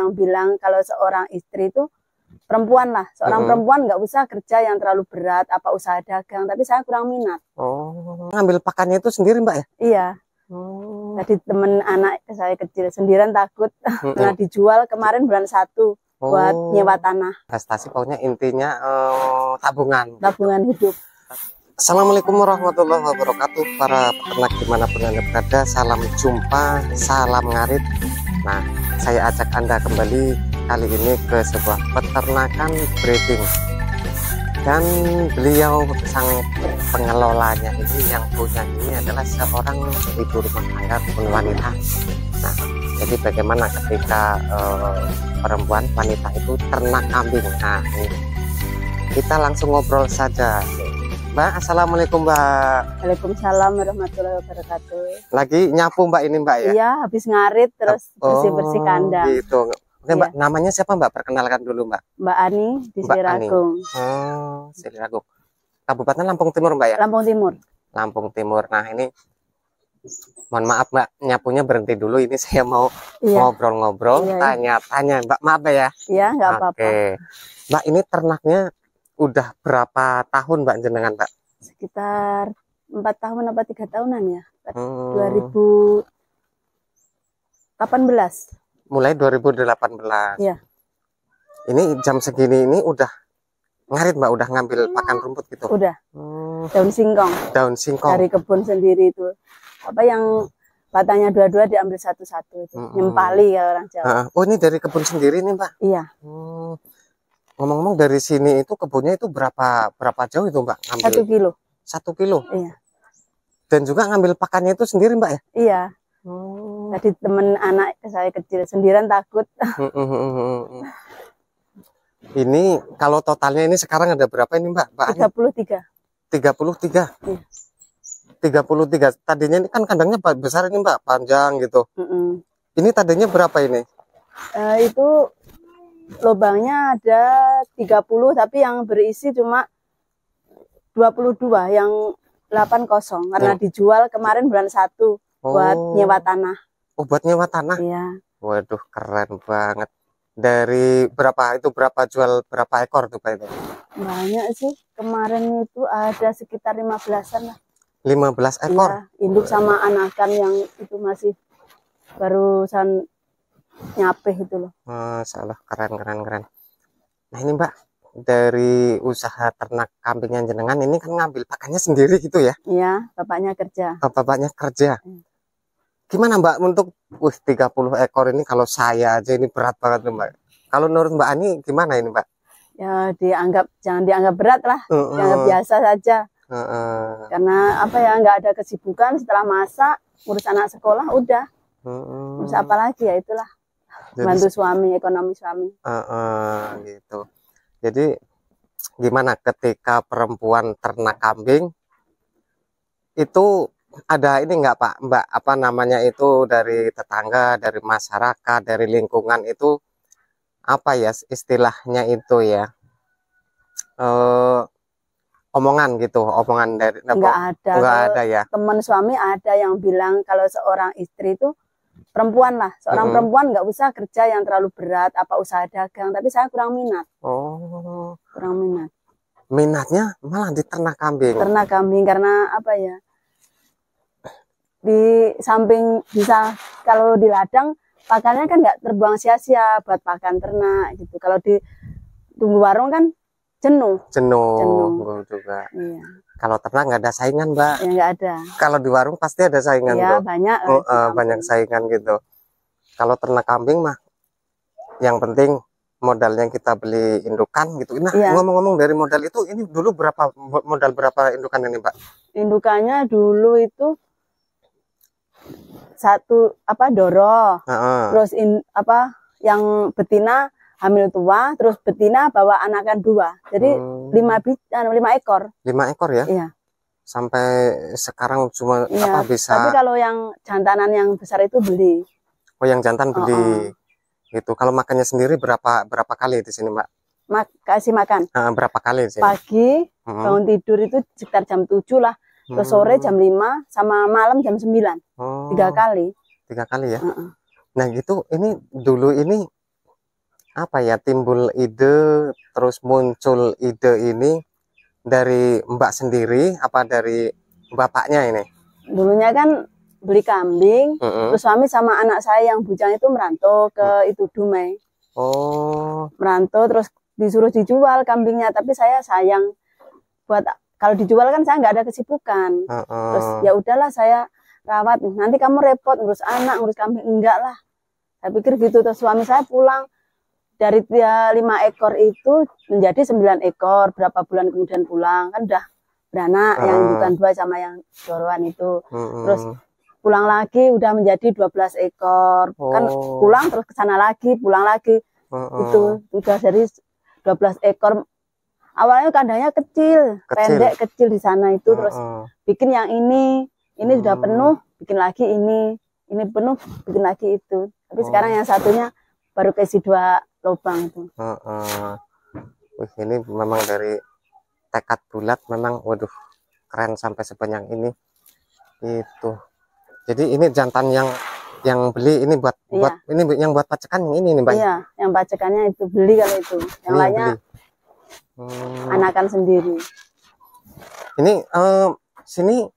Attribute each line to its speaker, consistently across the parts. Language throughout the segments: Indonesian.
Speaker 1: yang bilang kalau seorang istri itu perempuan lah, seorang perempuan nggak usah kerja yang terlalu berat, apa usaha dagang, tapi saya kurang minat.
Speaker 2: Oh, ngambil pakannya itu sendiri Mbak ya?
Speaker 1: Iya. Tadi temen anak saya kecil sendirian takut karena dijual kemarin bulan 1 buat nyewa tanah.
Speaker 2: Investasi pokoknya intinya tabungan
Speaker 1: hidup.
Speaker 2: Assalamualaikum warahmatullahi wabarakatuh, para peternak dimanapun Anda berada. Salam jumpa, salam ngarit. Nah, saya ajak Anda kembali kali ini ke sebuah peternakan breeding, dan beliau sang pengelolanya ini, yang punya ini adalah seorang ibu rumah tangga pun wanita. Nah, jadi bagaimana ketika perempuan wanita itu ternak kambing. Nah, ini kita langsung ngobrol saja. Mbak, assalamualaikum Mbak.
Speaker 1: Waalaikumsalam warahmatullahi wabarakatuh.
Speaker 2: Lagi nyapu Mbak ini Mbak ya?
Speaker 1: Iya, habis ngarit terus bersih-bersih kandang.
Speaker 2: Gitu. Oke Mbak, namanya siapa Mbak? Perkenalkan dulu Mbak.
Speaker 1: Mbak Ani di Sriragung.
Speaker 2: Sriragung. Kabupaten Lampung Timur Mbak ya?
Speaker 1: Lampung Timur.
Speaker 2: Lampung Timur. Nah ini, mohon maaf Mbak, nyapunya berhenti dulu. Ini saya mau ngobrol-ngobrol, tanya-tanya Mbak. Maaf ya?
Speaker 1: Iya, nggak apa-apa.
Speaker 2: Oke. Mbak, ini ternaknya udah berapa tahun Mbak jenengan Mbak?
Speaker 1: Sekitar 4 tahun apa 3 tahunan ya. 2018.
Speaker 2: Mulai 2018.
Speaker 1: Iya.
Speaker 2: Ini jam segini ini udah ngarit Mbak, udah ngambil pakan rumput gitu?
Speaker 1: Udah. Daun singkong.
Speaker 2: Daun singkong.
Speaker 1: Dari kebun sendiri itu. Apa yang batangnya dua-dua diambil satu-satu itu. Nyempali ya orang Jawa.
Speaker 2: Oh, ini dari kebun sendiri nih Mbak?
Speaker 1: Iya.
Speaker 2: Ngomong-ngomong, dari sini itu kebunnya itu berapa jauh itu Mbak?
Speaker 1: 1 kilo.
Speaker 2: 1 kilo?
Speaker 1: Iya. Dan
Speaker 2: juga ngambil pakannya itu sendiri Mbak ya?
Speaker 1: Iya. Tadi temen anak saya kecil sendirian takut.
Speaker 2: Ini kalau totalnya ini sekarang ada berapa ini Mbak?
Speaker 1: 33.
Speaker 2: 33? Iya. 33. Tadinya ini kan kandangnya besar ini Mbak, panjang gitu. Ini tadinya berapa ini?
Speaker 1: Itu lubangnya ada 30, tapi yang berisi cuma 22, yang 8 kosong karena dijual kemarin bulan 1 buat nyewa tanah.
Speaker 2: Oh, buat nyewa tanah?
Speaker 1: Iya.
Speaker 2: Waduh, keren banget. Dari berapa jual berapa ekor tuh Pak itu?
Speaker 1: Banyak sih, kemarin itu ada sekitar 15-an lah.
Speaker 2: 15 ekor?
Speaker 1: Iya, induk sama anakan yang itu masih barusan nyapeh itu loh.
Speaker 2: Salah, keren. Nah ini Mbak, dari usaha ternak kambingnya jenengan ini kan ngambil pakannya sendiri gitu ya?
Speaker 1: Iya, bapaknya kerja.
Speaker 2: Bapaknya kerja. Gimana Mbak untuk 30 ekor ini? Kalau saya aja ini berat banget Mbak. Kalau menurut Mbak Ani gimana ini Mbak?
Speaker 1: Ya jangan dianggap berat lah, dianggap biasa saja. Karena apa ya, nggak ada kesibukan setelah masak, ngurus anak sekolah udah. Ngurus apa lagi ya, itulah. Bantu suami, ekonomi suami.
Speaker 2: Gitu. Jadi gimana ketika perempuan ternak kambing itu, ada ini enggak Pak Mbak, apa namanya itu, dari tetangga, dari masyarakat, dari lingkungan itu, apa ya istilahnya itu ya, omongan gitu, omongan dari
Speaker 1: enggak ada ya. Teman suami ada yang bilang kalau seorang istri itu perempuan lah, seorang perempuan nggak usah kerja yang terlalu berat, apa usaha dagang, tapi saya kurang minat. Kurang minat.
Speaker 2: Minatnya malah di ternak kambing.
Speaker 1: Ternak kambing karena apa ya, di samping bisa kalau di ladang pakannya kan nggak terbuang sia-sia buat pakan ternak gitu. Kalau di tunggu warung kan jenuh
Speaker 2: juga.
Speaker 1: Iya.
Speaker 2: Kalau ternak nggak ada saingan Mbak.
Speaker 1: Ya nggak ada.
Speaker 2: Kalau di warung pasti ada saingan.
Speaker 1: Ya banyak.
Speaker 2: Banyak saingan gitu. Kalau ternak kambing mah yang penting modalnya kita beli indukan gitu. Nah ngomong-ngomong dari modal itu, ini dulu modal berapa indukan ini Mbak? Indukannya
Speaker 1: dulu itu satu doro. Terus yang betina hamil tua, terus betina bawa anakan 2. Jadi 5 ekor.
Speaker 2: 5 ekor ya?
Speaker 1: Iya.
Speaker 2: Sampai sekarang cuma bisa.
Speaker 1: Tapi kalau yang jantanan yang besar itu beli.
Speaker 2: Oh, yang jantan beli. Gitu. Kalau makannya sendiri berapa kali di sini, Mbak?
Speaker 1: Kasih makan.
Speaker 2: Berapa kali di sini?
Speaker 1: Pagi bangun tidur itu sekitar jam 7 lah. Terus sore jam 5 sama malam jam 9. 3 kali.
Speaker 2: 3 kali ya? Nah gitu, ini dulu ini apa ya, timbul ide, terus muncul ide ini dari Mbak sendiri apa dari bapaknya ini?
Speaker 1: Dulunya kan beli kambing, terus suami sama anak saya yang bujang itu merantau ke itu Dumai.
Speaker 2: Oh.
Speaker 1: Merantau terus disuruh dijual kambingnya, tapi saya sayang buat kalau dijual kan saya nggak ada kesibukan. Terus ya udahlah saya rawat, nanti kamu repot ngurus anak, ngurus kambing, enggak lah. Saya pikir gitu. Terus suami saya pulang dari dia 5 ekor itu menjadi 9 ekor, berapa bulan kemudian pulang, kan udah beranak, yang indukan 2 sama yang joroan itu. Terus pulang lagi udah menjadi 12 ekor. Kan pulang terus ke sana lagi, pulang lagi. Itu udah dari 12 ekor. Awalnya kandangnya kecil, pendek kecil di sana itu. Terus bikin yang ini sudah penuh, bikin lagi ini penuh, bikin lagi itu. Tapi sekarang yang satunya baru keisi 2 lubang itu.
Speaker 2: Wih, ini memang dari tekad bulat, memang waduh keren sampai sepanjang ini. Itu. Jadi ini jantan yang beli ini buat ini yang buat pacekan yang ini nih, Mbak. Iya,
Speaker 1: yang pacekannya itu beli kalau itu. Yang ini lainnya anakan sendiri.
Speaker 2: Ini sini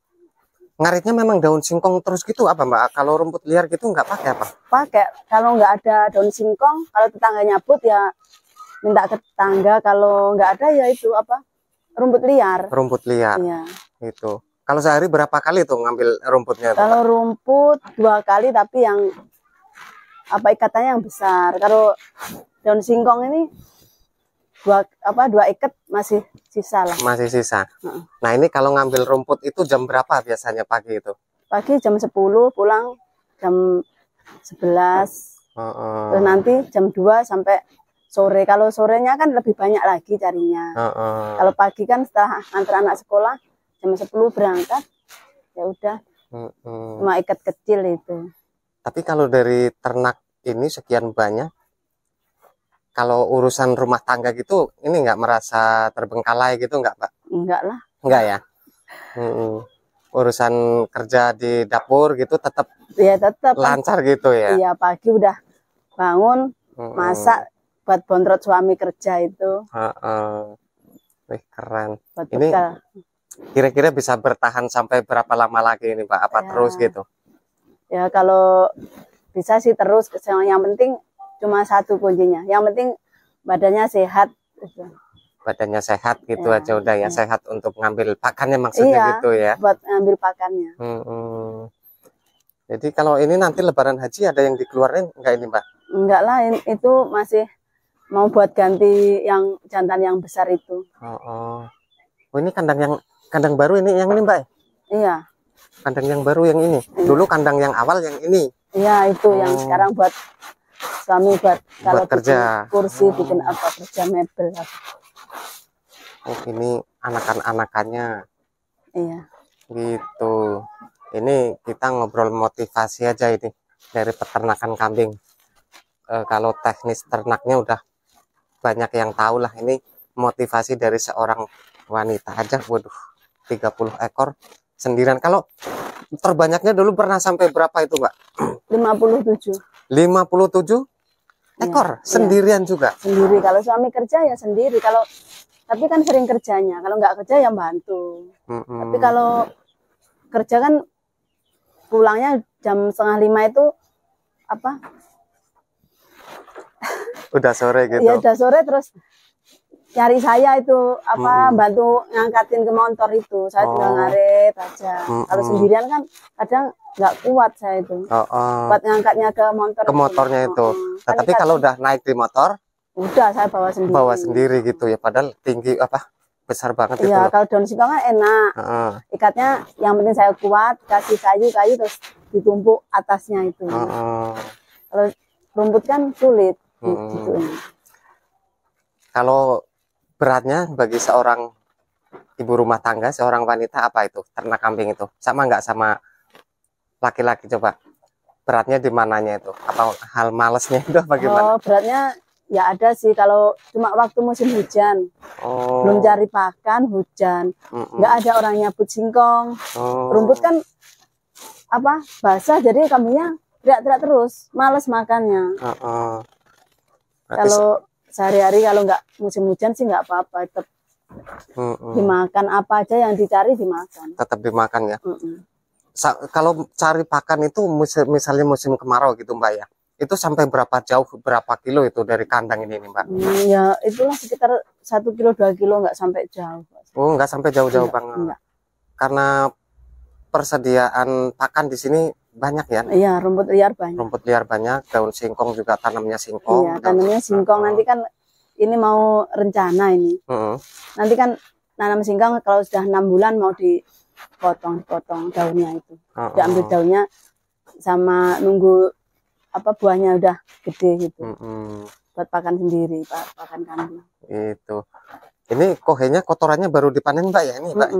Speaker 2: ngaritnya memang daun singkong terus gitu apa, Mbak? Kalau rumput liar gitu nggak pakai apa?
Speaker 1: Pakai. Kalau nggak ada daun singkong, kalau tetangga nyabut ya minta ke tetangga. Kalau nggak ada ya itu apa? Rumput liar.
Speaker 2: Rumput liar.
Speaker 1: Iya.
Speaker 2: Itu. Kalau sehari berapa kali tuh ngambil rumputnya?
Speaker 1: Kalau rumput 2 kali, tapi yang apa ikatannya yang besar. Kalau daun singkong ini 2 ikat masih sisa lah.
Speaker 2: Masih sisa. Nah ini kalau ngambil rumput itu jam berapa biasanya pagi itu?
Speaker 1: Pagi jam 10, pulang jam 11. Terus nanti jam 2 sampai sore. Kalau sorenya kan lebih banyak lagi carinya. Kalau pagi kan setelah antar anak sekolah jam 10 berangkat, ya udah. Cuma ikat kecil itu.
Speaker 2: Tapi kalau dari ternak ini sekian banyak, kalau urusan rumah tangga gitu, ini nggak merasa terbengkalai gitu nggak, Pak?
Speaker 1: Enggak lah.
Speaker 2: Enggak ya? Urusan kerja di dapur gitu tetap
Speaker 1: ya tetap
Speaker 2: lancar gitu ya?
Speaker 1: Iya, pagi udah bangun, masak buat bontrot suami kerja itu.
Speaker 2: Wih, keren.
Speaker 1: Buat
Speaker 2: ini
Speaker 1: bekal.
Speaker 2: Kira-kira bisa bertahan sampai berapa lama lagi ini, Pak? Apa terus gitu?
Speaker 1: Ya kalau bisa sih terus. Yang penting cuma satu kuncinya. Yang penting badannya sehat.
Speaker 2: Badannya sehat gitu ya, aja udah ya. Sehat untuk ngambil pakannya maksudnya gitu ya?
Speaker 1: Buat ngambil pakannya.
Speaker 2: Jadi kalau ini nanti Lebaran Haji ada yang dikeluarin enggak ini, Mbak? Enggak
Speaker 1: lah, itu masih mau buat ganti yang jantan yang besar itu.
Speaker 2: Oh, ini kandang baru ini yang ini, Mbak?
Speaker 1: Iya.
Speaker 2: Kandang yang baru yang ini. Dulu kandang yang awal yang ini.
Speaker 1: Iya, itu yang sekarang buat suami buat kalau
Speaker 2: kerja
Speaker 1: kursi, bikin apa, kerja mebel.
Speaker 2: Oh, ini anakan-anakannya.
Speaker 1: Iya.
Speaker 2: Gitu. Ini kita ngobrol motivasi aja ini dari peternakan kambing. Kalau teknis ternaknya udah banyak yang tahu lah. Ini motivasi dari seorang wanita aja. Waduh, 30 ekor sendirian. Kalau terbanyaknya dulu pernah sampai berapa itu, Mbak?
Speaker 1: 57.
Speaker 2: 57 ekor sendirian juga.
Speaker 1: Sendiri. Kalau suami kerja ya sendiri. Tapi kan sering kerjanya. Kalau nggak kerja ya bantu. Tapi kalau kerja kan pulangnya jam 4:30 itu apa?
Speaker 2: Udah sore gitu.
Speaker 1: Ya udah sore, terus cari saya itu apa, bantu ngangkatin ke motor itu. Saya tinggal ngarit aja. Kalau sendirian kan kadang nggak kuat saya itu. Buat ngangkatnya ke motor.
Speaker 2: Ke motornya itu. Nah, tapi kalau udah naik di motor,
Speaker 1: udah saya bawa sendiri.
Speaker 2: Bawa sendiri gitu ya. Padahal tinggi apa? Besar banget itu.
Speaker 1: Iya, kalau daun singkong kan enak. Ikatnya yang penting saya kuat, kasih kayu terus ditumpuk atasnya itu. Kalau rumput kan sulit. Gitu.
Speaker 2: Kalau beratnya bagi seorang ibu rumah tangga, seorang wanita apa itu ternak kambing itu? Sama nggak sama laki-laki, coba? Beratnya di mananya itu? Apa hal malesnya itu bagaimana?
Speaker 1: Oh, beratnya ya ada sih kalau cuma waktu musim hujan. Belum cari pakan, hujan. Nggak ada orang nyabut singkong. Rumput kan apa, basah, jadi kambingnya teriak-teriak terus, males makannya. Kalau sehari-hari kalau nggak musim hujan sih nggak apa-apa, tetap dimakan apa aja yang dicari dimakan.
Speaker 2: Tetap dimakan ya. Kalau cari pakan itu misalnya musim kemarau gitu Mbak ya, itu sampai berapa jauh, berapa kilo itu dari kandang ini Mbak?
Speaker 1: Ya itulah sekitar 1 kilo 2 kilo, nggak sampai jauh.
Speaker 2: Oh, nggak sampai jauh-jauh banget.
Speaker 1: Enggak.
Speaker 2: Karena persediaan pakan di sini banyak ya.
Speaker 1: Iya, rumput liar banyak.
Speaker 2: Rumput liar banyak, daun singkong juga, tanamnya singkong.
Speaker 1: Iya, tanamnya singkong. Nanti kan ini mau rencana ini. Nanti kan nanam singkong kalau sudah 6 bulan mau dipotong daunnya itu. Diambil daunnya sama nunggu apa buahnya udah gede gitu. Buat pakan sendiri, pakan kambing.
Speaker 2: Itu. Ini kohenya kotorannya baru dipanen Mbak ya ini Mbak.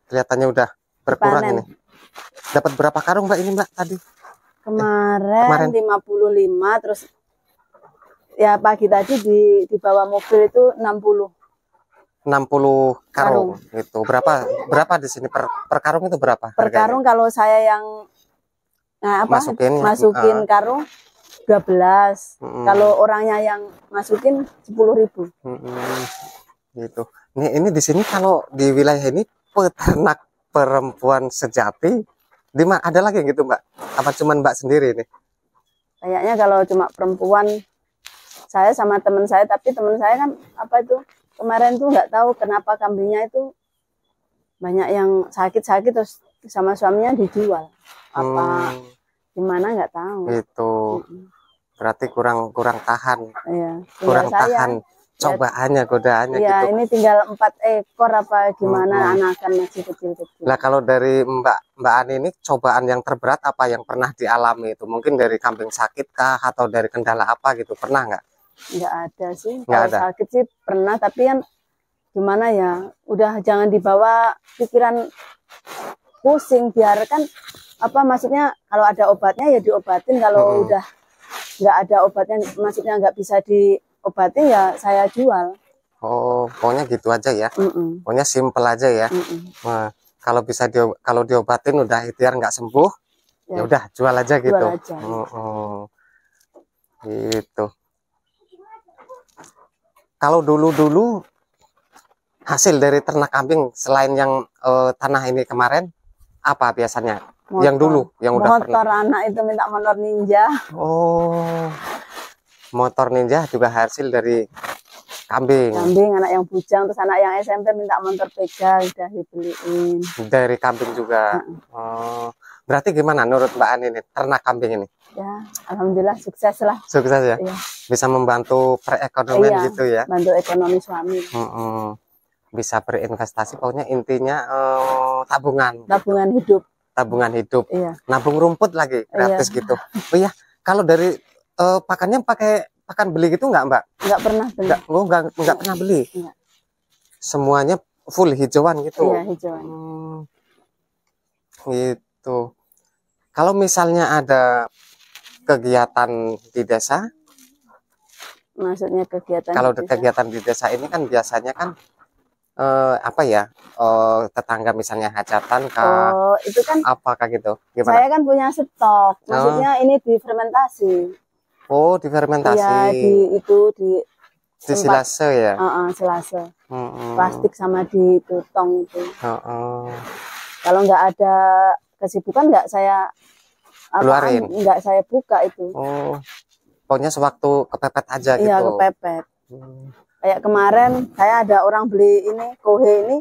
Speaker 2: Kelihatannya udah berkurang ini. Dapat berapa karung Mbak ini Mbak tadi?
Speaker 1: Kemarin 55, terus ya pagi tadi dibawa mobil itu 60 karung. Itu berapa di sini per karung itu berapa? Per karung kalau saya yang masukin karung 12. Kalau orangnya yang masukin 10.000.
Speaker 2: Gitu. Ini di sini kalau di wilayah ini peternak perempuan sejati, ada lagi gitu Mbak? Apa cuman Mbak sendiri ini?
Speaker 1: Kayaknya kalau cuma perempuan, saya sama teman saya, tapi teman saya kan kemarin tuh nggak tahu kenapa kambingnya itu banyak yang sakit-sakit terus sama suaminya dijual. Apa gimana nggak tahu.
Speaker 2: Itu berarti kurang tahan.
Speaker 1: Iya,
Speaker 2: kurang tahan cobaannya, godaannya
Speaker 1: iya,
Speaker 2: gitu.
Speaker 1: Ini tinggal 4 ekor apa gimana, anakan masih kecil-kecil.
Speaker 2: Nah kalau dari Mbak Ani ini cobaan yang terberat apa yang pernah dialami itu? Mungkin dari kambing sakit kah atau dari kendala apa gitu, pernah nggak?
Speaker 1: Nggak ada sih. Kalau sakit sih pernah, tapi kan gimana ya, udah jangan dibawa pikiran pusing, biarkan maksudnya kalau ada obatnya ya diobatin, kalau udah nggak ada obatnya, maksudnya nggak bisa diobatin ya saya jual.
Speaker 2: Oh, pokoknya gitu aja ya. Pokoknya simple aja ya. Nah, kalau bisa kalau diobatin udah ikhtiar nggak sembuh, ya udah jual aja gitu.
Speaker 1: Jual aja.
Speaker 2: Gitu. Kalau dulu hasil dari ternak kambing selain yang tanah ini kemarin apa biasanya?
Speaker 1: Motor.
Speaker 2: Yang dulu yang udah
Speaker 1: motor pernah. Anak itu minta motor Ninja.
Speaker 2: Oh, motor Ninja juga hasil dari kambing.
Speaker 1: Anak yang bujang, terus anak yang SMP minta motor pegang, udah dibeliin.
Speaker 2: Dari kambing juga. Oh, berarti gimana menurut Mbak Ani ini ternak kambing ini?
Speaker 1: Ya, alhamdulillah sukses lah.
Speaker 2: Sukses ya?
Speaker 1: Iya.
Speaker 2: Bisa membantu perekonomian gitu ya?
Speaker 1: Bantu ekonomi suami.
Speaker 2: Bisa berinvestasi, pokoknya intinya tabungan.
Speaker 1: Tabungan hidup.
Speaker 2: Tabungan hidup.
Speaker 1: Iya.
Speaker 2: Nabung rumput lagi gratis gitu. Oh iya, kalau dari pakannya pakai pakan beli gitu nggak Mbak? Nggak pernah beli. Nggak pernah beli. Iya. Semuanya full hijauan gitu.
Speaker 1: Iya, hijauan.
Speaker 2: Gitu. Kalau misalnya ada kegiatan di desa,
Speaker 1: maksudnya kegiatan?
Speaker 2: Kalau kegiatan di desa ini kan biasanya kan tetangga misalnya hajatan kah?
Speaker 1: Oh, itu kan
Speaker 2: apakah gitu? Gimana? Saya
Speaker 1: kan punya stok. Maksudnya ini difermentasi.
Speaker 2: Oh, difermentasi.
Speaker 1: Iya, di
Speaker 2: silase ya?
Speaker 1: Silase. Plastik sama di tong itu. Kalau nggak ada kesibukan nggak saya
Speaker 2: keluarin.
Speaker 1: Nggak saya buka itu.
Speaker 2: Oh, pokoknya sewaktu kepepet aja gitu.
Speaker 1: Iya, kepepet. Kayak kemarin saya ada orang beli ini kohe ini,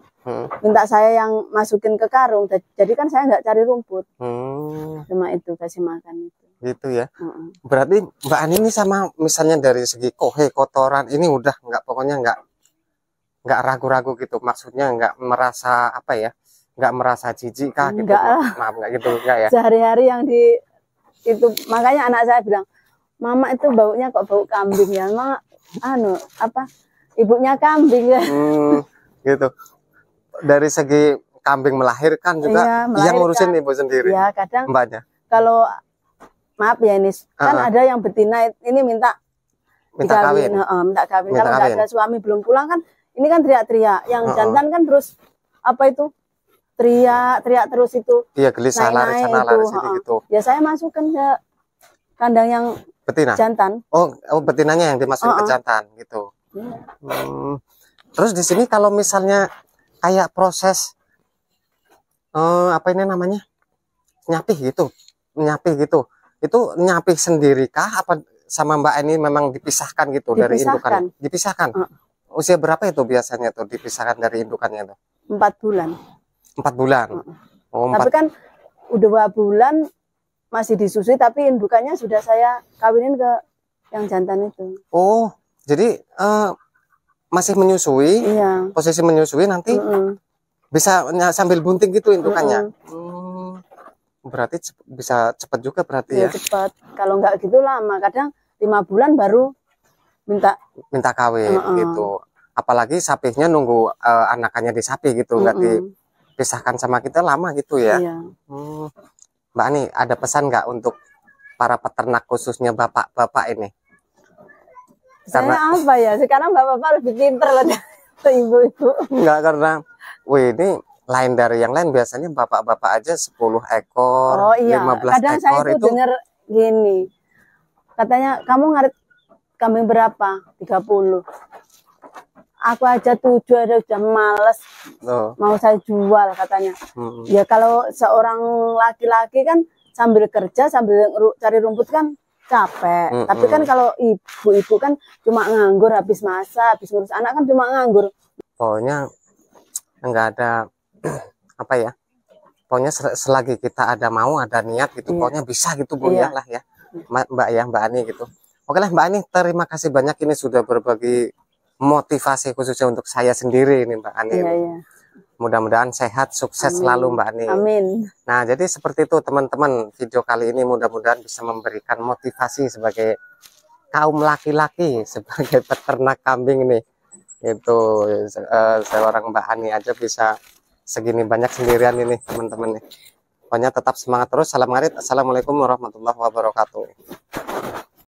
Speaker 1: minta saya yang masukin ke karung, jadi kan saya nggak cari rumput, cuma itu kasih makan itu.
Speaker 2: Gitu ya. Berarti Mbak Ani ini sama misalnya dari segi kohe kotoran ini udah pokoknya nggak ragu-ragu gitu, maksudnya nggak merasa nggak merasa jijik kah gitu? Maaf nggak gitu enggak ya?
Speaker 1: Sehari-hari yang itu makanya anak saya bilang, Mama itu baunya kok bau kambing ya, Mama ibunya kambing ya.
Speaker 2: Gitu. Dari segi kambing melahirkan juga, yang ngurusin ibu sendiri.
Speaker 1: Ya, kadang
Speaker 2: Mbaknya.
Speaker 1: Kalau maaf ya ini kan ada yang betina ini minta kawin. Minta kawin. Kalau nggak ada suami belum pulang kan, ini kan teriak-teriak. Yang jantan kan terus teriak terus itu.
Speaker 2: Iya, gelisah lari sana lari sini gitu.
Speaker 1: Ya saya masukkan ke kandang yang
Speaker 2: Betina?
Speaker 1: Jantan.
Speaker 2: Oh, betinanya yang dimasukin ke jantan gitu. Terus di sini kalau misalnya kayak proses apa ini namanya? Nyapih gitu. Itu nyapih sendirikah apa sama Mbak ini memang dipisahkan gitu dari indukan? Dipisahkan. Usia berapa itu biasanya tuh dipisahkan dari indukannya tuh?
Speaker 1: 4 bulan.
Speaker 2: 4 bulan. Oh,
Speaker 1: tapi kan udah 2 bulan masih disusui, tapi indukannya sudah saya kawinin ke yang jantan itu. Oh,
Speaker 2: jadi masih menyusui?
Speaker 1: Iya.
Speaker 2: Posisi menyusui nanti bisa sambil bunting gitu indukannya. Berarti bisa cepat juga berarti ya?
Speaker 1: Cepat. Kalau nggak gitu lama, kadang 5 bulan baru minta
Speaker 2: kawin gitu. Apalagi sapihnya nunggu anakannya di sapi gitu, nggak dipisahkan sama kita lama gitu ya.
Speaker 1: Iya.
Speaker 2: Mbak Ani, ada pesan nggak untuk para peternak khususnya bapak-bapak ini?
Speaker 1: Karena apa ya? Sekarang bapak-bapak lebih pinter loh ibu-ibu.
Speaker 2: Enggak, karena ini lain dari yang lain, biasanya bapak-bapak aja 10 ekor,
Speaker 1: oh, iya.
Speaker 2: 15
Speaker 1: kadang
Speaker 2: ekor
Speaker 1: saya itu dengar gini. Katanya, kamu ngarit kambing berapa? 30. Aku aja 7 ada udah males. Mau saya jual katanya. Ya kalau seorang laki-laki kan sambil kerja sambil cari rumput kan capek. Tapi kan kalau ibu-ibu kan cuma nganggur habis masak, habis ngurus anak kan cuma nganggur.
Speaker 2: Pokoknya enggak ada apa ya. Pokoknya selagi kita ada mau, ada niat gitu, pokoknya bisa gitu Bu ya lah ya. Mbak Ani gitu. Oke lah Mbak Ani, terima kasih banyak ini sudah berbagi motivasi khususnya untuk saya sendiri ini Mbak Ani. Mudah-mudahan sehat, sukses selalu Mbak Ani.
Speaker 1: Amin.
Speaker 2: Nah, jadi seperti itu teman-teman, video kali ini mudah-mudahan bisa memberikan motivasi sebagai kaum laki-laki, sebagai peternak kambing ini. Itu seorang Mbak Ani aja bisa segini banyak sendirian ini teman-teman nih. Pokoknya tetap semangat terus. Salam ngarit. Assalamualaikum warahmatullahi wabarakatuh.